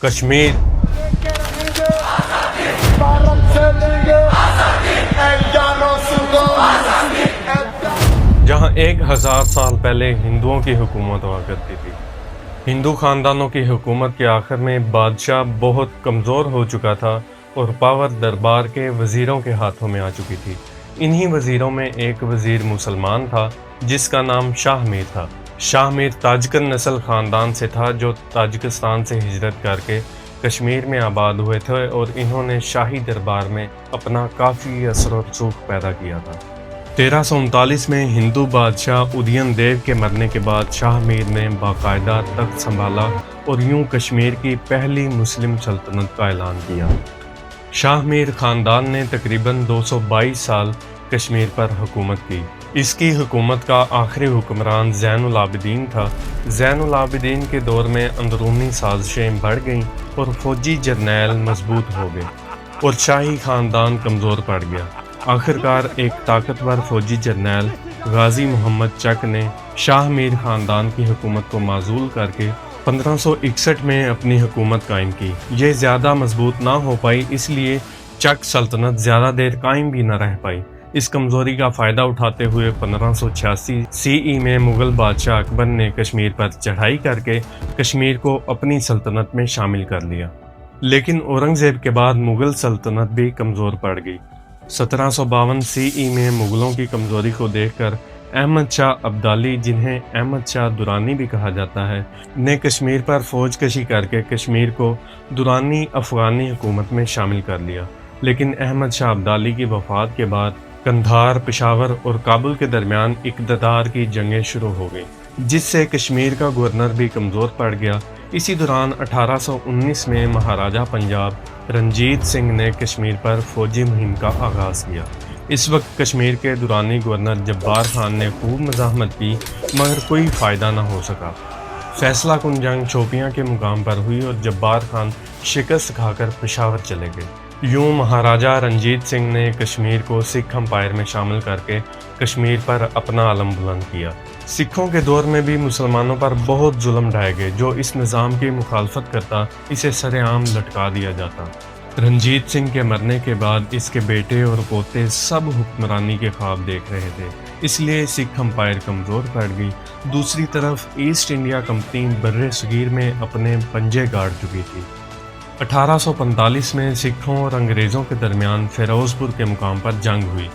کشمیر جہاں 1000 سال پہلے ہندوؤں کی حکومت ہوا کرتی تھی۔ ہندو خاندانوں کی حکومت کے آخر میں بادشاہ بہت کمزور ہو چکا تھا اور پاور دربار کے وزیروں کے ہاتھوں میں آ چکی تھی۔ انہی وزیروں میں ایک وزیر مسلمان تھا جس کا نام شاہ میر تھا۔ شاہ میر تاجکن نسل خاندان سے تھا جو تاجکستان سے ہجرت کر کے کشمیر میں آباد ہوئے تھے، اور انہوں نے شاہی دربار میں اپنا کافی اثر و رسوخ پیدا کیا تھا۔ 1339 میں ہندو بادشاہ ادین دیو کے مرنے کے بعد شاہ میر نے باقاعدہ تخت سنبھالا اور یوں کشمیر کی پہلی مسلم سلطنت کا اعلان کیا۔ شاہ میر خاندان نے تقریباً 222 سال کشمیر پر حکومت کی۔ اس کی حکومت کا آخری حکمران زین العابدین تھا۔ زین العابدین کے دور میں اندرونی سازشیں بڑھ گئیں اور فوجی جرنیل مضبوط ہو گئے اور شاہی خاندان کمزور پڑ گیا۔ آخرکار ایک طاقتور فوجی جرنیل غازی محمد چک نے شاہ میر خاندان کی حکومت کو معزول کر کے 1561 میں اپنی حکومت قائم کی۔ یہ زیادہ مضبوط نہ ہو پائی، اس لیے چک سلطنت زیادہ دیر قائم بھی نہ رہ پائی۔ اس کمزوری کا فائدہ اٹھاتے ہوئے 1586 میں مغل بادشاہ اکبر نے کشمیر پر چڑھائی کر کے کشمیر کو اپنی سلطنت میں شامل کر لیا، لیکن اورنگزیب کے بعد مغل سلطنت بھی کمزور پڑ گئی۔ 1752 میں مغلوں کی کمزوری کو دیکھ کر احمد شاہ ابدالی، جنہیں احمد شاہ درانی بھی کہا جاتا ہے، نے کشمیر پر فوج کشی کر کے کشمیر کو درانی افغانی حکومت میں شامل کر لیا۔ لیکن احمد شاہ ابدالی کی وفات کے بعد قندھار، پشاور اور کابل کے درمیان اقتدار کی جنگیں شروع ہو گئیں، جس سے کشمیر کا گورنر بھی کمزور پڑ گیا۔ اسی دوران 1819 میں مہاراجہ پنجاب رنجیت سنگھ نے کشمیر پر فوجی مہم کا آغاز کیا۔ اس وقت کشمیر کے دورانی گورنر جبار خان نے خوب مزاحمت کی، مگر کوئی فائدہ نہ ہو سکا۔ فیصلہ کن جنگ شوپیاں کے مقام پر ہوئی اور جبار خان شکست کھا کر پشاور چلے گئے۔ یوں مہاراجہ رنجیت سنگھ نے کشمیر کو سکھ امپائر میں شامل کر کے کشمیر پر اپنا علم بلند کیا۔ سکھوں کے دور میں بھی مسلمانوں پر بہت ظلم ڈھائے گئے۔ جو اس نظام کی مخالفت کرتا اسے سر عام لٹکا دیا جاتا۔ رنجیت سنگھ کے مرنے کے بعد اس کے بیٹے اور پوتے سب حکمرانی کے خواب دیکھ رہے تھے، اس لیے سکھ امپائر کمزور پڑ گئی۔ دوسری طرف ایسٹ انڈیا کمپنی بر صغیر میں اپنے پنجے گاڑ چکی تھی۔ 1845 میں سکھوں اور انگریزوں کے درمیان فیروز پور کے مقام پر جنگ ہوئی۔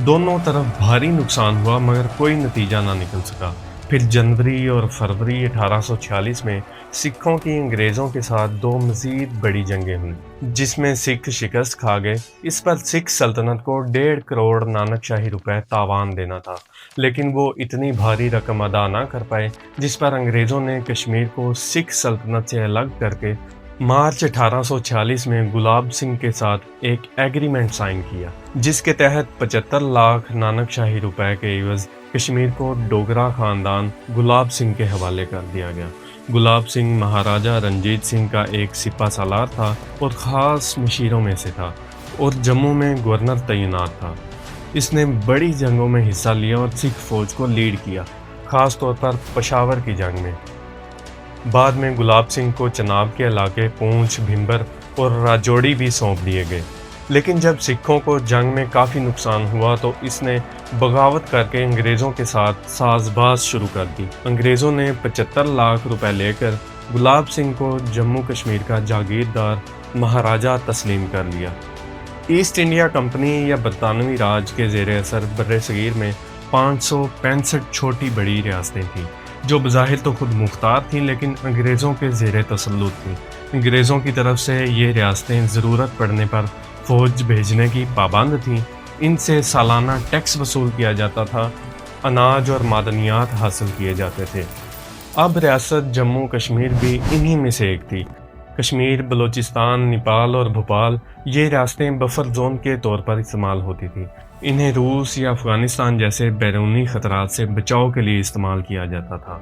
دونوں طرف بھاری نقصان ہوا مگر کوئی نتیجہ نہ نکل سکا۔ پھر جنوری اور فروری 1846 میں سکھوں کی انگریزوں کے ساتھ 2 مزید بڑی جنگیں ہوئیں، جس میں سکھ شکست کھا گئے۔ اس پر سکھ سلطنت کو 1.5 کروڑ نانک شاہی روپے تاوان دینا تھا، لیکن وہ اتنی بھاری رقم ادا نہ کر پائے، جس پر انگریزوں نے کشمیر کو سکھ سلطنت سے الگ کر کے مارچ 1846 میں گلاب سنگھ کے ساتھ ایک ایگریمنٹ سائن کیا، جس کے تحت 75 لاکھ نانک شاہی روپے کے عوض کشمیر کو ڈوگرا خاندان گلاب سنگھ کے حوالے کر دیا گیا۔ گلاب سنگھ مہاراجہ رنجیت سنگھ کا ایک سپہ سالار تھا اور خاص مشیروں میں سے تھا، اور جموں میں گورنر تعینات تھا۔ اس نے بڑی جنگوں میں حصہ لیا اور سکھ فوج کو لیڈ کیا، خاص طور پر پشاور کی جنگ میں۔ بعد میں گلاب سنگھ کو چناب کے علاقے پونچھ، بھمبر اور راجوڑی بھی سونپ دیے گئے، لیکن جب سکھوں کو جنگ میں کافی نقصان ہوا تو اس نے بغاوت کر کے انگریزوں کے ساتھ ساز باز شروع کر دی۔ انگریزوں نے 75 لاکھ روپے لے کر گلاب سنگھ کو جموں کشمیر کا جاگیردار مہاراجہ تسلیم کر لیا۔ ایسٹ انڈیا کمپنی یا برطانوی راج کے زیر اثر بر صغیر میں 565 چھوٹی بڑی ریاستیں تھیں، جو بظاہر تو خود مختار تھیں لیکن انگریزوں کے زیر تسلط تھیں۔ انگریزوں کی طرف سے یہ ریاستیں ضرورت پڑنے پر فوج بھیجنے کی پابند تھیں۔ ان سے سالانہ ٹیکس وصول کیا جاتا تھا، اناج اور معدنیات حاصل کیے جاتے تھے۔ اب ریاست جموں کشمیر بھی انہی میں سے ایک تھی۔ کشمیر، بلوچستان، نیپال اور بھوپال یہ ریاستیں بفر زون کے طور پر استعمال ہوتی تھیں۔ انہیں روس یا افغانستان جیسے بیرونی خطرات سے بچاؤ کے لیے استعمال کیا جاتا تھا۔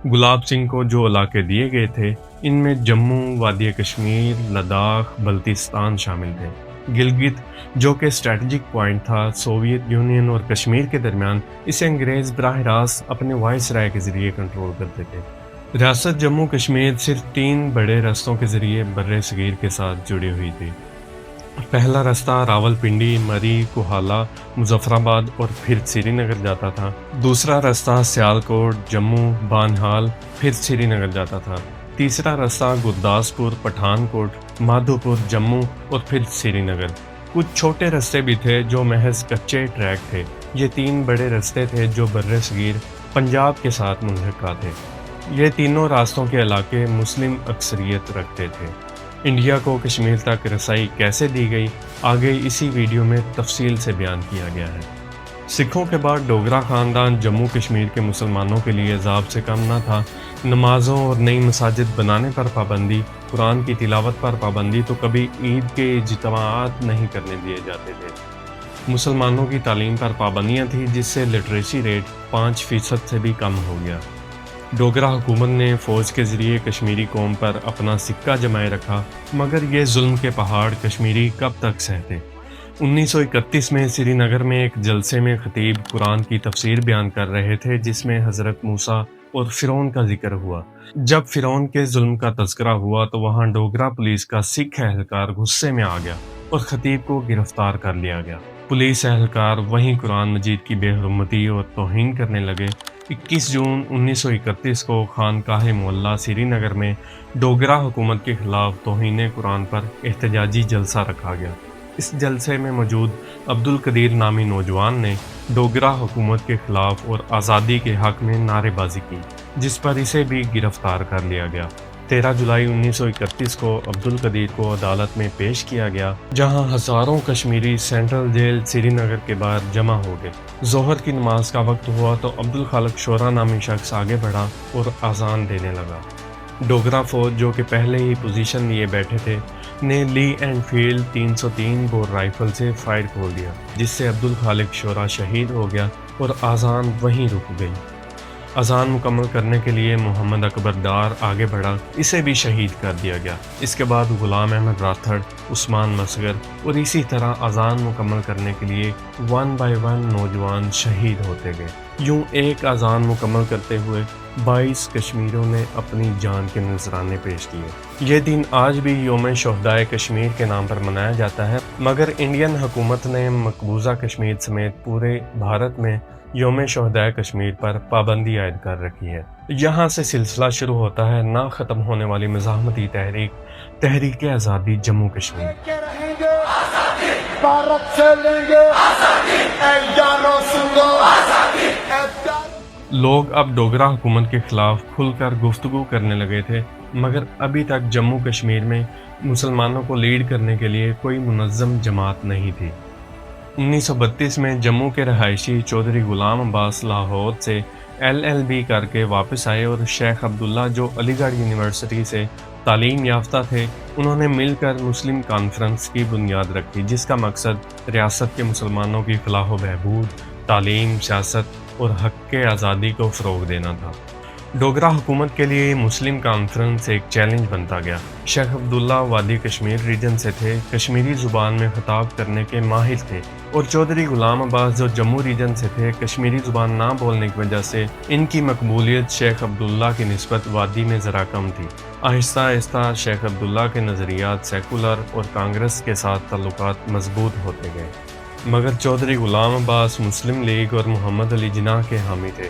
گلاب سنگھ کو جو علاقے دیے گئے تھے ان میں جموں، وادی کشمیر، لداخ، بلتستان شامل تھے۔ گلگت جو کہ اسٹریٹجک پوائنٹ تھا سوویت یونین اور کشمیر کے درمیان، اسے انگریز براہ راست اپنے وائس رائے کے ذریعے کنٹرول کرتے تھے۔ ریاست جموں کشمیر صرف 3 بڑے رستوں کے ذریعے بر صغیر کے ساتھ جڑی ہوئی تھی۔ پہلا راستہ راول پنڈی، مری، کوہالہ، مظفر آباد اور پھر سری نگر جاتا تھا۔ دوسرا راستہ سیالکوٹ، جموں، بانہال، پھر سری نگر جاتا تھا۔ تیسرا راستہ گرداسپور، پٹھان کوٹ، مادھو پور، جموں اور پھر سری نگر۔ کچھ چھوٹے راستے بھی تھے جو محض کچے ٹریک تھے۔ یہ 3 بڑے راستے تھے جو بر صغیر پنجاب کے ساتھ منحقہ تھے۔ یہ تینوں راستوں کے علاقے مسلم اکثریت رکھتے تھے۔ انڈیا کو کشمیر تک رسائی کیسے دی گئی، آگے اسی ویڈیو میں تفصیل سے بیان کیا گیا ہے۔ سکھوں کے بعد ڈوگرا خاندان جموں کشمیر کے مسلمانوں کے لیے عذاب سے کم نہ تھا۔ نمازوں اور نئی مساجد بنانے پر پابندی، قرآن کی تلاوت پر پابندی، تو کبھی عید کے اجتماعات نہیں کرنے دیے جاتے تھے۔ مسلمانوں کی تعلیم پر پابندیاں تھیں، جس سے لٹریسی ریٹ 5% سے بھی کم ہو گیا۔ ڈوگرا حکومت نے فوج کے ذریعے کشمیری قوم پر اپنا سکہ جمائے رکھا، مگر یہ ظلم کے پہاڑ کشمیری کب تک سہتے؟ 1931 میں سری نگر میں ایک جلسے میں خطیب قرآن کی تفسیر بیان کر رہے تھے، جس میں حضرت موسیٰ اور فرعون کا ذکر ہوا۔ جب فرعون کے ظلم کا تذکرہ ہوا تو وہاں ڈوگرا پولیس کا سکھ اہلکار غصے میں آ گیا اور خطیب کو گرفتار کر لیا گیا۔ پولیس اہلکار وہیں قرآن مجید کی بے حرمتی اور توہین کرنے لگے۔ 21 جون 1931 کو خانقاہ معلیٰ سری نگر میں ڈوگرا حکومت کے خلاف توہین قرآن پر احتجاجی جلسہ رکھا گیا۔ اس جلسے میں موجود عبدالقدیر نامی نوجوان نے ڈوگرا حکومت کے خلاف اور آزادی کے حق میں نعرے بازی کی، جس پر اسے بھی گرفتار کر لیا گیا۔ 13 جولائی 1931 کو عبدالقدیر کو عدالت میں پیش کیا گیا، جہاں ہزاروں کشمیری سینٹرل جیل سری نگر کے باہر جمع ہو گئے۔ ظہر کی نماز کا وقت ہوا تو عبدالخالق شورا نامی شخص آگے بڑھا اور اذان دینے لگا۔ ڈوگرا فوج، جو کہ پہلے ہی پوزیشن لیے بیٹھے تھے، نے لی اینڈ فیلڈ 303 بور رائفل سے فائر کھول دیا، جس سے عبدالخالق شورا شہید ہو گیا اور اذان وہیں رک گئی۔ اذان مکمل کرنے کے لیے محمد اکبر ڈار آگے بڑھا، اسے بھی شہید کر دیا گیا۔ اس کے بعد غلام احمد راتھڑ، عثمان مسگر اور اسی طرح اذان مکمل کرنے کے لیے 1 بائی 1 نوجوان شہید ہوتے گئے۔ یوں ایک اذان مکمل کرتے ہوئے 22 کشمیریوں نے اپنی جان کے نذرانے پیش کیے۔ یہ دن آج بھی یوم شہدائے کشمیر کے نام پر منایا جاتا ہے، مگر انڈین حکومت نے مقبوضہ کشمیر سمیت پورے بھارت میں یوم شہدائے کشمیر پر پابندی عائد کر رکھی ہے۔ یہاں سے سلسلہ شروع ہوتا ہے نہ ختم ہونے والی مزاحمتی تحریک آزادی جموں کشمیر۔ لوگ اب ڈوگرا حکومت کے خلاف کھل کر گفتگو کرنے لگے تھے، مگر ابھی تک جموں کشمیر میں مسلمانوں کو لیڈ کرنے کے لیے کوئی منظم جماعت نہیں تھی۔ 1932 میں جموں کے رہائشی چودھری غلام عباس لاہور سے LLB کر کے واپس آئے اور شیخ عبداللہ، جو علی گڑھ یونیورسٹی سے تعلیم یافتہ تھے، انہوں نے مل کر مسلم کانفرنس کی بنیاد رکھی، جس کا مقصد ریاست کے مسلمانوں کی فلاح و بہبود، تعلیم، سیاست اور حق آزادی کو فروغ دینا تھا۔ ڈوگرا حکومت کے لیے مسلم کانفرنس ایک چیلنج بنتا گیا۔ شیخ عبداللہ وادی کشمیر ریجن سے تھے، کشمیری زبان میں خطاب کرنے کے ماہر تھے، اور چودھری غلام عباس جو جموں ریجن سے تھے، کشمیری زبان نہ بولنے کی وجہ سے ان کی مقبولیت شیخ عبداللہ کی نسبت وادی میں ذرا کم تھی۔ آہستہ آہستہ شیخ عبداللہ کے نظریات سیکولر اور کانگریس کے ساتھ تعلقات مضبوط ہوتے گئے، مگر چودھری غلام عباس مسلم لیگ اور محمد علی جناح کے حامی تھے۔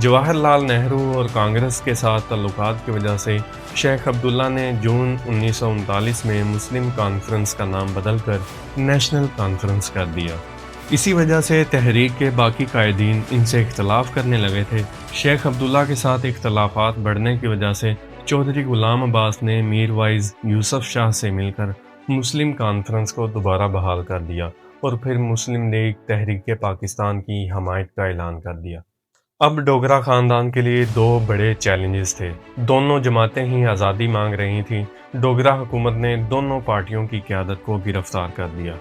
جواہر لال نہرو اور کانگریس کے ساتھ تعلقات کی وجہ سے شیخ عبداللہ نے جون 1939 میں مسلم کانفرنس کا نام بدل کر نیشنل کانفرنس کر دیا۔ اسی وجہ سے تحریک کے باقی قائدین ان سے اختلاف کرنے لگے تھے۔ شیخ عبداللہ کے ساتھ اختلافات بڑھنے کی وجہ سے چودھری غلام عباس نے میر وائز یوسف شاہ سے مل کر مسلم کانفرنس کو دوبارہ بحال کر دیا اور پھر مسلم لیگ تحریک پاکستان کی حمایت کا اعلان کر دیا۔ اب ڈوگرا خاندان کے لیے 2 بڑے چیلنجز تھے۔ دونوں جماعتیں ہی آزادی مانگ رہی تھیں۔ ڈوگرا حکومت نے دونوں پارٹیوں کی قیادت کو گرفتار کر دیا۔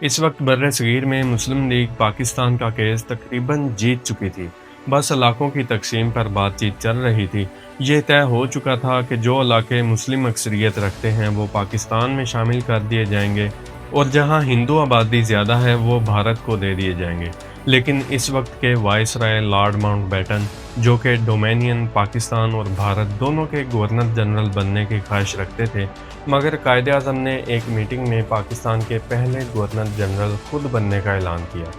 اس وقت بر صغیر میں مسلم لیگ پاکستان کا کیس تقریباً جیت چکی تھی، بس علاقوں کی تقسیم پر بات چیت چل رہی تھی۔ یہ طے ہو چکا تھا کہ جو علاقے مسلم اکثریت رکھتے ہیں وہ پاکستان میں شامل کر دیے جائیں گے، اور جہاں ہندو آبادی زیادہ ہے وہ بھارت کو دے دیے جائیں گے۔ لیکن اس وقت کے وائسرائے لارڈ ماؤنٹ بیٹن، جو کہ ڈومینین پاکستان اور بھارت دونوں کے گورنر جنرل بننے کی خواہش رکھتے تھے، مگر قائد اعظم نے ایک میٹنگ میں پاکستان کے پہلے گورنر جنرل خود بننے کا اعلان کیا۔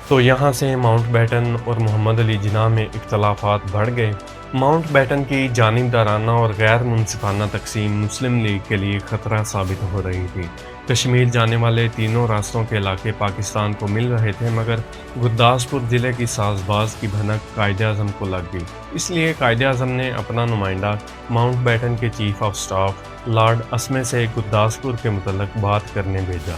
تو یہاں سے ماؤنٹ بیٹن اور محمد علی جناح میں اختلافات بڑھ گئے۔ ماؤنٹ بیٹن کی جانبدارانہ اور غیر منصفانہ تقسیم مسلم لیگ کے لیے خطرہ ثابت ہو رہی تھی۔ کشمیر جانے والے تینوں راستوں کے علاقے پاکستان کو مل رہے تھے، مگر گرداسپور ضلع کی ساز باز کی بھنک قائد اعظم کو لگ گئی۔ اس لیے قائد اعظم نے اپنا نمائندہ ماؤنٹ بیٹن کے چیف آف سٹاف لارڈ اسمے سے گرداسپور کے متعلق بات کرنے بھیجا۔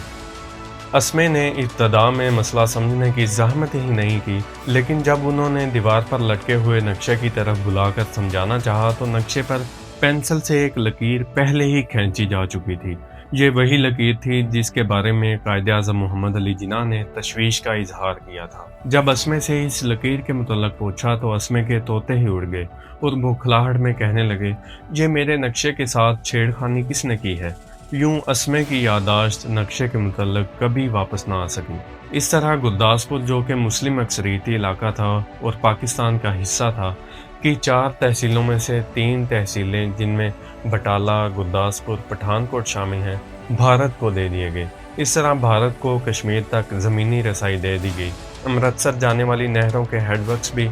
اسمے نے ابتدا میں مسئلہ سمجھنے کی زحمت ہی نہیں کی، لیکن جب انہوں نے دیوار پر لٹکے ہوئے نقشے کی طرف بلا کر سمجھانا چاہا تو نقشے پر پینسل سے ایک لکیر پہلے ہی کھینچی جا چکی تھی۔ یہ وہی لکیر تھی جس کے بارے میں قائد اعظم محمد علی جناح نے تشویش کا اظہار کیا تھا۔ جب اسمے سے اس لکیر کے متعلق پوچھا تو اسمے کے طوطے ہی اڑ گئے اور بھوکھلاہٹ میں کہنے لگے، یہ میرے نقشے کے ساتھ چھیڑ خانی کس نے کی ہے؟ یوں اسمے کی یادداشت نقشے کے متعلق کبھی واپس نہ آ سکی۔ اس طرح گرداسپور، جو کہ مسلم اکثریتی علاقہ تھا اور پاکستان کا حصہ تھا، کی 4 تحصیلوں میں سے 3 تحصیلیں، جن میں بٹالہ، گرداسپور، پٹھان کوٹ شامل ہیں، بھارت کو دے دیے گئے۔ اس طرح بھارت کو کشمیر تک زمینی رسائی دے دی گئی۔ امرتسر جانے والی نہروں کے ہیڈ ورکس بھی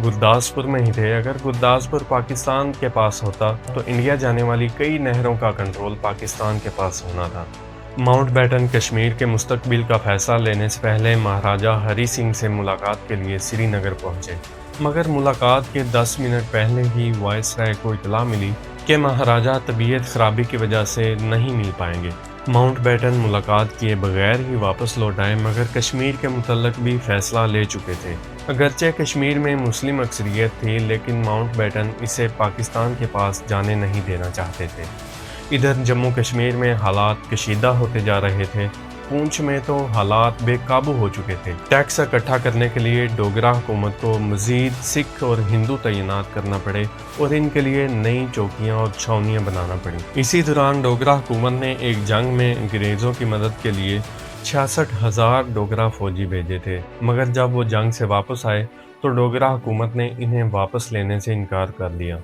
گرداسپور میں ہی تھے۔ اگر گرداسپور پاکستان کے پاس ہوتا تو انڈیا جانے والی کئی نہروں کا کنٹرول پاکستان کے پاس ہونا تھا۔ ماؤنٹ بیٹن کشمیر کے مستقبل کا فیصلہ لینے سے پہلے مہاراجہ ہری سنگھ سے ملاقات کے لیے سری نگر پہنچے، مگر ملاقات کے 10 منٹ پہلے ہی وائسرائے کو اطلاع ملی کہ مہاراجہ طبیعت خرابی کی وجہ سے نہیں مل پائیں گے۔ ماؤنٹ بیٹن ملاقات کیے بغیر ہی واپس لوٹ آئے، مگر کشمیر کے متعلق بھی فیصلہ لے چکے تھے۔ اگرچہ کشمیر میں مسلم اکثریت تھی، لیکن ماؤنٹ بیٹن اسے پاکستان کے پاس جانے نہیں دینا چاہتے تھے۔ ادھر جموں کشمیر میں حالات کشیدہ ہوتے جا رہے تھے۔ پونچھ میں تو حالات بے قابو ہو چکے تھے۔ ٹیکس اکٹھا کرنے کے لیے ڈوگرا حکومت کو مزید سکھ اور ہندو تعینات کرنا پڑے اور ان کے لیے نئی چوکیاں اور چھاونیاں بنانا پڑیں۔ اسی دوران ڈوگرا حکومت نے ایک جنگ میں انگریزوں کی مدد کے لیے 66,000 ڈوگرا فوجی بھیجے تھے، مگر جب وہ جنگ سے واپس آئے تو ڈوگرا حکومت نے انہیں واپس لینے سے انکار کر دیا،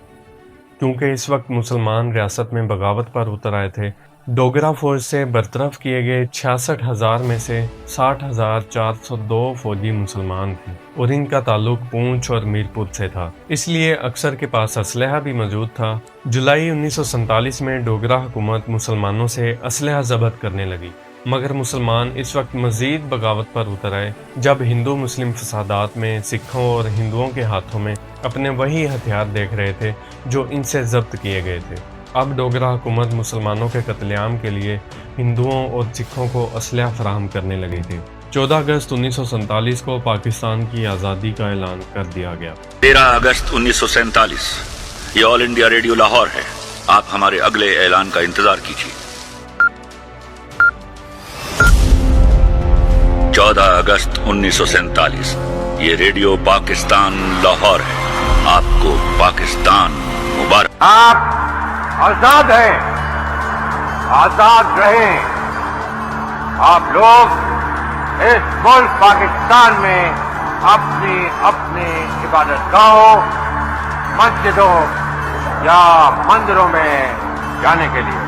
کیونکہ اس وقت مسلمان ریاست میں بغاوت پر اتر آئے تھے۔ ڈوگرا فوج سے برطرف کیے گئے 66,000 میں سے 60,402 فوجی مسلمان تھے اور ان کا تعلق پونچھ اور میرپور سے تھا، اس لیے اکثر کے پاس اسلحہ بھی موجود تھا۔ جولائی 1947 میں ڈوگرا حکومت مسلمانوں سے اسلحہ ضبط کرنے لگی، مگر مسلمان اس وقت مزید بغاوت پر اتر آئے جب ہندو مسلم فسادات میں سکھوں اور ہندوؤں کے ہاتھوں میں اپنے وہی ہتھیار دیکھ رہے تھے جو ان سے ضبط کیے گئے تھے۔ اب ڈوگرا حکومت مسلمانوں کے قتل عام کے لیے ہندوؤں اور سکھوں کو اسلحہ فراہم کرنے لگی تھی۔ 14 اگست 1947 کو پاکستان کی آزادی کا اعلان کر دیا گیا۔ 13 اگست 1947 یہ آل انڈیا ریڈیو لاہور ہے۔ آپ ہمارے اگلے اعلان کا انتظار کیجیے۔ 14 اگست 1947 یہ ریڈیو پاکستان لاہور ہے۔ آپ کو پاکستان مبارک۔ آپ آزاد ہیں، آزاد رہیں۔ آپ لوگ اس ملک پاکستان میں اپنی اپنی عبادت گاہوں، مسجدوں یا مندروں میں جانے کے لیے۔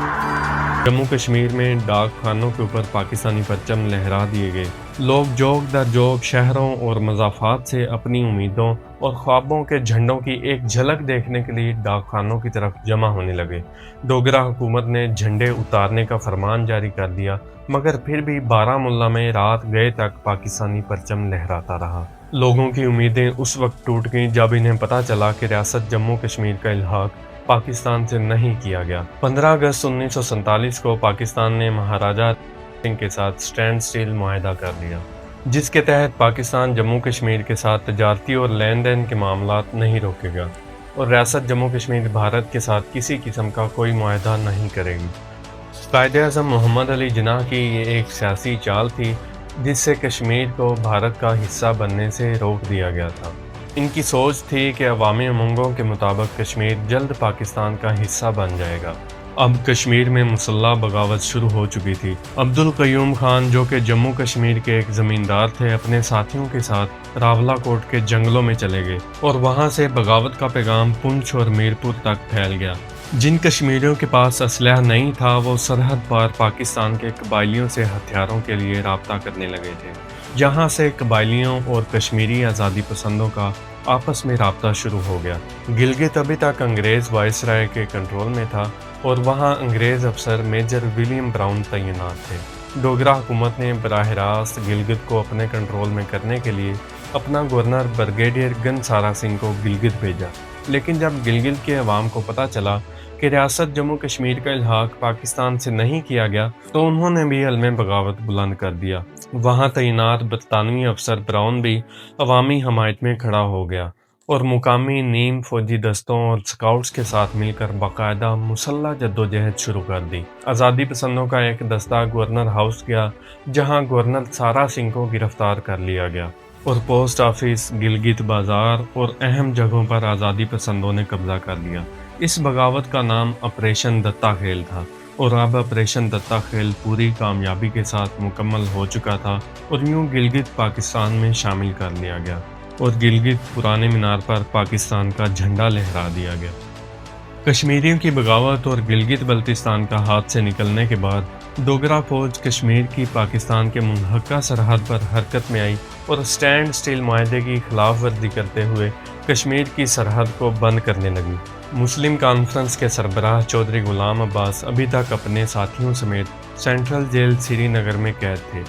جموں کشمیر میں ڈاک خانوں کے اوپر پاکستانی پرچم لہرا دیے گئے۔ لوگ جوگ در جوگ شہروں اور مضافات سے اپنی امیدوں اور خوابوں کے جھنڈوں کی ایک جھلک دیکھنے کے لیے ڈاک خانوں کی طرف جمع ہونے لگے۔ ڈوگرا حکومت نے جھنڈے اتارنے کا فرمان جاری کر دیا، مگر پھر بھی بارہمولہ میں رات گئے تک پاکستانی پرچم لہراتا رہا۔ لوگوں کی امیدیں اس وقت ٹوٹ گئیں جب انہیں پتہ چلا کہ ریاست جموں کشمیر کا الحاق پاکستان سے نہیں کیا گیا۔ 15 اگست 1947 کو پاکستان نے مہاراجہ سنگھ کے ساتھ سٹینڈ سٹل معاہدہ کر دیا، جس کے تحت پاکستان جموں کشمیر کے ساتھ تجارتی اور لین دین کے معاملات نہیں روکے گا اور ریاست جموں کشمیر بھارت کے ساتھ کسی قسم کا کوئی معاہدہ نہیں کرے گی۔ قائد اعظم محمد علی جناح کی یہ ایک سیاسی چال تھی جس سے کشمیر کو بھارت کا حصہ بننے سے روک دیا گیا تھا۔ ان کی سوچ تھی کہ عوامی امنگوں کے مطابق کشمیر جلد پاکستان کا حصہ بن جائے گا۔ اب کشمیر میں مسلح بغاوت شروع ہو چکی تھی۔ عبدالقیوم خان جو کہ جموں کشمیر کے ایک زمیندار تھے، اپنے ساتھیوں کے ساتھ راولہ کوٹ کے جنگلوں میں چلے گئے اور وہاں سے بغاوت کا پیغام پنچ اور میرپور تک پھیل گیا۔ جن کشمیریوں کے پاس اسلحہ نہیں تھا وہ سرحد پار پاکستان کے قبائلیوں سے ہتھیاروں کے لیے رابطہ کرنے لگے تھے، جہاں سے قبائلیوں اور کشمیری آزادی پسندوں کا آپس میں رابطہ شروع ہو گیا۔ گلگت ابھی تک انگریز وائسرائے کے کنٹرول میں تھا اور وہاں انگریز افسر میجر ولیم براؤن تعینات تھے۔ ڈوگرا حکومت نے براہ راست گلگت کو اپنے کنٹرول میں کرنے کے لیے اپنا گورنر بریگیڈیئر گنسارا سنگھ کو گلگت بھیجا، لیکن جب گلگت کے عوام کو پتہ چلا کہ ریاست جموں کشمیر کا الحاق پاکستان سے نہیں کیا گیا تو انہوں نے بھی عزم بغاوت بلند کر دیا۔ وہاں تعینات برطانوی افسر براؤن بھی عوامی حمایت میں کھڑا ہو گیا اور مقامی نیم فوجی دستوں اور سکاؤٹس کے ساتھ مل کر باقاعدہ مسلح جدوجہد شروع کر دی۔ آزادی پسندوں کا ایک دستہ گورنر ہاؤس گیا، جہاں گورنر سارا سنگھ کو گرفتار کر لیا گیا اور پوسٹ آفس، گلگت بازار اور اہم جگہوں پر آزادی پسندوں نے قبضہ کر لیا۔ اس بغاوت کا نام آپریشن دتا خیل تھا اور اب آپریشن دتا خیل پوری کامیابی کے ساتھ مکمل ہو چکا تھا اور یوں گلگت پاکستان میں شامل کر لیا گیا اور گلگت پرانے مینار پر پاکستان کا جھنڈا لہرا دیا گیا۔ کشمیریوں کی بغاوت اور گلگت بلتستان کا ہاتھ سے نکلنے کے بعد ڈوگرا فوج کشمیر کی پاکستان کے منحقہ سرحد پر حرکت میں آئی اور اسٹینڈ سٹل معاہدے کی خلاف ورزی کرتے ہوئے کشمیر کی سرحد کو بند کرنے لگی۔ مسلم کانفرنس کے سربراہ چودھری غلام عباس ابھی تک اپنے ساتھیوں سمیت سینٹرل جیل سری نگر میں قید تھے،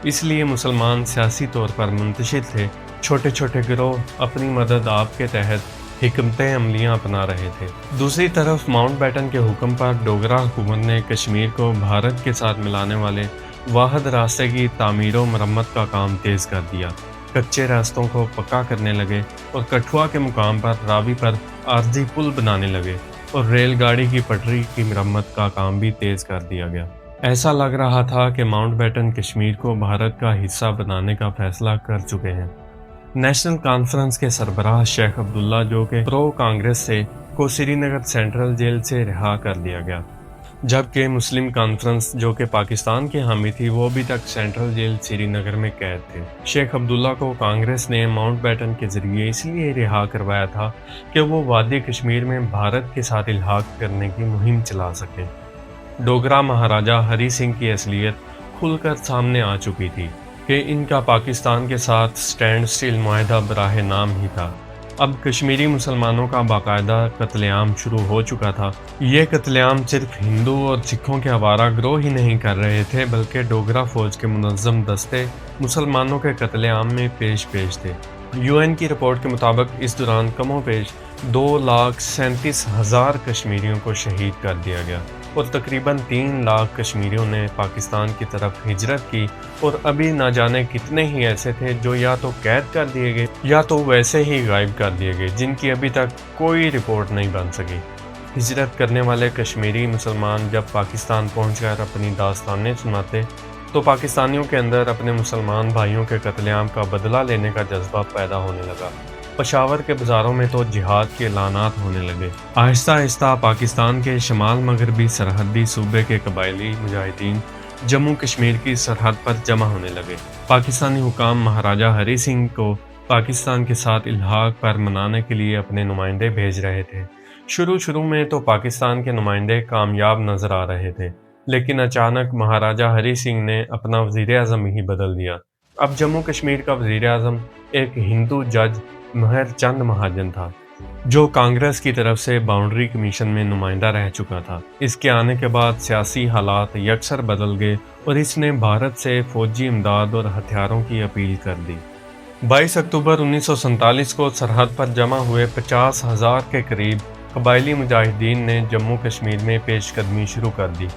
اس لیے مسلمان سیاسی طور پر منتشر تھے۔ چھوٹے چھوٹے گروہ اپنی مدد آپ کے تحت حکمتیں عملیاں اپنا رہے تھے۔ دوسری طرف ماؤنٹ بیٹن کے حکم پر ڈوگرا حکومت نے کشمیر کو بھارت کے ساتھ ملانے والے واحد راستے کی تعمیر و مرمت کا کام تیز کر دیا۔ کچے راستوں کو پکا کرنے لگے اور کٹھوا کے مقام پر راوی پر عارضی پل بنانے لگے اور ریل گاڑی کی پٹری کی مرمت کا کام بھی تیز کر دیا گیا۔ ایسا لگ رہا تھا کہ ماؤنٹ بیٹن کشمیر کو بھارت کا حصہ بنانے کا فیصلہ کر چکے ہیں۔ نیشنل کانفرنس کے سربراہ شیخ عبداللہ جو کہ پرو کانگریس سے کو سری نگر سینٹرل جیل سے رہا کر دیا گیا، جبکہ مسلم کانفرنس جو کہ پاکستان کے حامی تھی وہ ابھی تک سینٹرل جیل سری نگر میں قید تھے۔ شیخ عبداللہ کو کانگریس نے ماؤنٹ بیٹن کے ذریعے اس لیے رہا کروایا تھا کہ وہ وادی کشمیر میں بھارت کے ساتھ الحاق کرنے کی مہم چلا سکے۔ ڈوگرا مہاراجہ ہری سنگھ کی اصلیت کھل کر سامنے آ چکی تھی کہ ان کا پاکستان کے ساتھ سٹینڈ سٹل معاہدہ براہ نام ہی تھا۔ اب کشمیری مسلمانوں کا باقاعدہ قتل عام شروع ہو چکا تھا۔ یہ قتل عام صرف ہندو اور سکھوں کے آوارہ گروہ ہی نہیں کر رہے تھے، بلکہ ڈوگرا فوج کے منظم دستے مسلمانوں کے قتل عام میں پیش تھے۔ UN کی رپورٹ کے مطابق اس دوران کم و بیش 2,37,000 کشمیریوں کو شہید کر دیا گیا اور تقریباً 3 لاکھ کشمیریوں نے پاکستان کی طرف ہجرت کی اور ابھی نہ جانے کتنے ہی ایسے تھے جو یا تو قید کر دیے گئے یا تو ویسے ہی غائب کر دیے گئے، جن کی ابھی تک کوئی رپورٹ نہیں بن سکی۔ ہجرت کرنے والے کشمیری مسلمان جب پاکستان پہنچ کر اپنی داستانیں سناتے تو پاکستانیوں کے اندر اپنے مسلمان بھائیوں کے قتل عام کا بدلہ لینے کا جذبہ پیدا ہونے لگا۔ پشاور کے بازاروں میں تو جہاد کے اعلانات ہونے لگے۔ آہستہ آہستہ پاکستان کے شمال مغربی سرحدی صوبے کے قبائلی مجاہدین جموں کشمیر کی سرحد پر جمع ہونے لگے۔ پاکستانی حکام مہاراجہ ہری سنگھ کو پاکستان کے ساتھ الحاق پر منانے کے لیے اپنے نمائندے بھیج رہے تھے۔ شروع میں تو پاکستان کے نمائندے کامیاب نظر آ رہے تھے، لیکن اچانک مہاراجہ ہری سنگھ نے اپنا وزیر اعظم ہی بدل دیا۔ اب جموں کشمیر کا وزیر اعظم ایک ہندو جج مہر چند مہاجن تھا، جو کانگریس کی طرف سے باؤنڈری کمیشن میں نمائندہ رہ چکا تھا۔ اس کے آنے کے بعد سیاسی حالات یکسر بدل گئے اور اس نے بھارت سے فوجی امداد اور ہتھیاروں کی اپیل کر دی۔ 22 اکتوبر 1947 کو سرحد پر جمع ہوئے 50,000 کے قریب قبائلی مجاہدین نے جموں کشمیر میں پیش قدمی شروع کر دی۔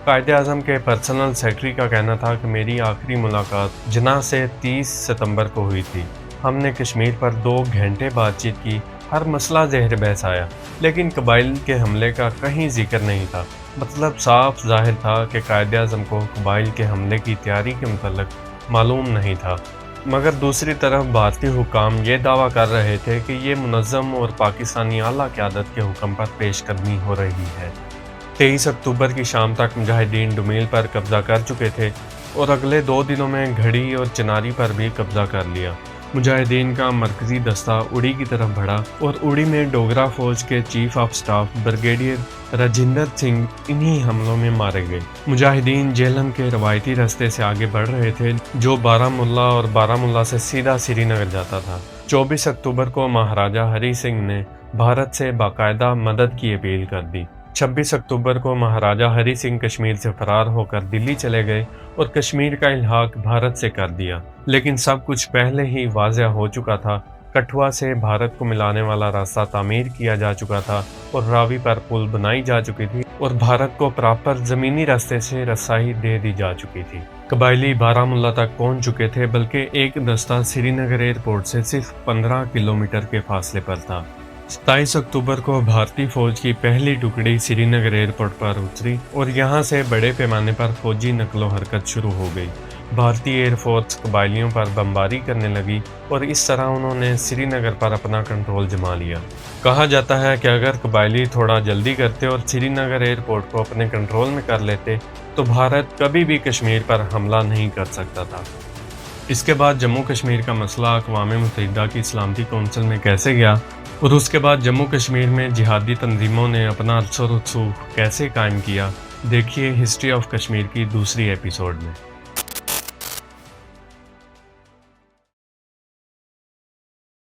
قائد اعظم کے پرسنل سیکرٹری کا کہنا تھا کہ میری آخری ملاقات جناح سے 30 ستمبر کو ہوئی تھی۔ ہم نے کشمیر پر 2 گھنٹے بات چیت کی، ہر مسئلہ زہر بحث آیا، لیکن قبائل کے حملے کا کہیں ذکر نہیں تھا۔ مطلب صاف ظاہر تھا کہ قائد اعظم کو قبائل کے حملے کی تیاری کے متعلق معلوم نہیں تھا، مگر دوسری طرف بھارتی حکام یہ دعویٰ کر رہے تھے کہ یہ منظم اور پاکستانی اعلیٰ قیادت کے حکم پر پیش قدمی ہو رہی ہے۔ 23 اکتوبر کی شام تک مجاہدین ڈومیل پر قبضہ کر چکے تھے اور اگلے 2 دنوں میں گھڑی اور چناری پر بھی قبضہ کر لیا۔ مجاہدین کا مرکزی دستہ اڑی کی طرف بڑھا اور اڑی میں ڈوگرا فوج کے chief of staff brigadier Rajendra Singh انہی حملوں میں مارے گئے۔ مجاہدین جہلم کے روایتی راستے سے آگے بڑھ رہے تھے جو بارہمولہ اور بارہمولہ سے سیدھا سری نگر جاتا تھا۔ 24 اکتوبر کو مہاراجہ ہری سنگھ نے بھارت سے باقاعدہ مدد کی اپیل کر دی۔ 26 اکتوبر کو مہاراجہ ہری سنگھ کشمیر سے فرار ہو کر دلی چلے گئے اور کشمیر کا الحاق بھارت سے کر دیا، لیکن سب کچھ پہلے ہی واضح ہو چکا تھا۔ کٹھوا سے بھارت کو ملانے والا راستہ تعمیر کیا جا چکا تھا اور راوی پر پل بنائی جا چکی تھی اور بھارت کو پراپر زمینی راستے سے رسائی دے دی جا چکی تھی۔ قبائلی بارہمولہ تک پہنچ چکے تھے، بلکہ ایک دستہ سری نگر ایئرپورٹ سے صرف 15 کلومیٹر کے فاصلے پر تھا۔ 27 اکتوبر کو بھارتی فوج کی پہلی ٹکڑی سری نگر ایئرپورٹ پر اتری اور یہاں سے بڑے پیمانے پر فوجی نقل و حرکت شروع ہو گئی۔ بھارتی ایئر فورس قبائلیوں پر بمباری کرنے لگی اور اس طرح انہوں نے سری نگر پر اپنا کنٹرول جما لیا۔ کہا جاتا ہے کہ اگر قبائلی تھوڑا جلدی کرتے اور سری نگر ایئرپورٹ کو اپنے کنٹرول میں کر لیتے تو بھارت کبھی بھی کشمیر پر حملہ نہیں کر سکتا تھا۔ اس کے بعد جموں کشمیر کا مسئلہ اقوام متحدہ کی سلامتی کونسل میں کیسے گیا اور اس کے بعد جموں کشمیر میں جہادی تنظیموں نے اپنا اثر و رسوخ کیسے قائم کیا، دیکھیے ہسٹری آف کشمیر کی دوسری ایپیسوڈ میں۔